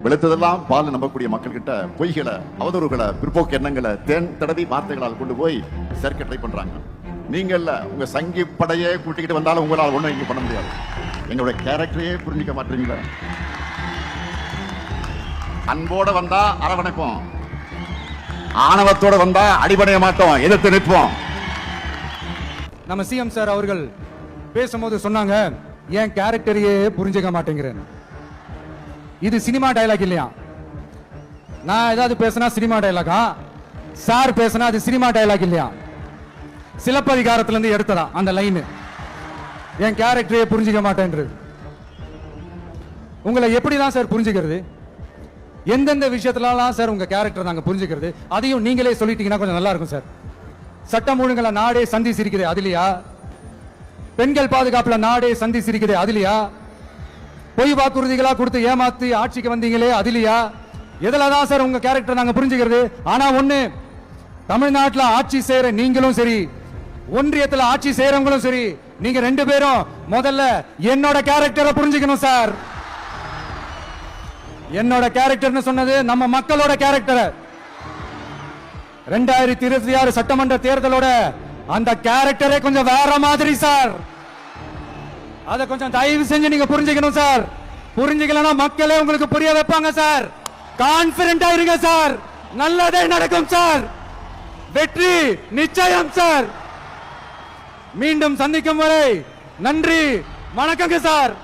வெளுத்ததெல்லாம் பால் நம்பக்கூடிய மக்கள் கிட்ட பொய்களை, அவதூறுகளை, பிற்போக்கு எண்ணங்களை தேன் தடவி வார்த்தைகளால் கொண்டு போய் சேர்க்க ட்ரை பண்றாங்க. நீங்க இல்ல, உங்க சங்கி படையே கூட்டிக்கிட்டு வந்தாலும் உங்களால் ஒண்ணும் இங்க பண்ண முடியாது. எங்களுடைய கேரக்டரையே புரிஞ்சிக்க மாட்டீங்களா? அன்போட வந்தா அரவணைப்போம், ஆணவத்தோட வந்தா அடிபடைய மாட்டோம், எதிர்த்து நிற்போம். நம்ம சிஎம் சார் அவர்கள் பேசும்போது சொன்னாங்க, என் கேரக்டரையே புரிஞ்சுக்க மாட்டேங்கிறேன். இது சினிமா டயலாக் இல்லையா? நான் ஏதாவது பேசினா சினிமா டயலாகா? சார் பேசினா அது சினிமா டயலாக் இல்லையா? சிலப்பதிகாரத்துல இருந்து எடுத்ததா அந்த லைன்? என் கேரக்டரையே புரிஞ்சுக்க மாட்டேன்றது. உங்களை எப்படிதான் சார் புரிஞ்சுக்கிறது? எந்தெந்த விஷயத்துலலாம் சார் உங்க கேரக்டர் நாங்க புரிஞ்சுக்கிறது? அதையும் நீங்களே சொல்லிட்டீங்கன்னா கொஞ்சம் நல்லா இருக்கும் சார். சட்டம் ஒழுங்குல நாடே சந்தி சிரிக்குது அதுலயா? பெண்கள் பாதுகாப்புல நாடே சந்தி சிரிக்குது அதுலயா? பொய் வாக்குறுதிகளா கொடுத்து ஏமாத்தி ஆட்சிக்கு வந்தீங்களே அதுலயா? எதுலதான் சார் உங்க கேரக்டர் நாங்க புரிஞ்சுக்கிறது? ஆனா ஒண்ணு, தமிழ்நாட்டுல ஆட்சி செய்யற நீங்களும் சரி, ஒன்றியத்துல ஆட்சி செய்யறவங்களும் சரி, நீங்க ரெண்டு பேரும் முதல்ல என்னோட கேரக்டரை புரிஞ்சுக்கணும் சார். என்னோட கேரக்டர்னு சொன்னது நம்ம மக்களோட கேரக்டர். 2026 சட்டமன்ற தேர்தலோட அந்த கேரக்டரே கொஞ்சம் வேற மாதிரி சார். அத கொஞ்சம் தயவு செஞ்சு நீங்க புரிஞ்சுக்கணும் சார். புரிஞ்சுக்கலனா மக்களே உங்களுக்கு புரிய வைப்பாங்க சார். கான்பிடென்ட்டா இருங்க சார், நல்லதே நடக்கும் சார், வெற்றி நிச்சயம் சார். மீண்டும் சந்திக்கும் வரை நன்றி, வணக்கங்க சார்.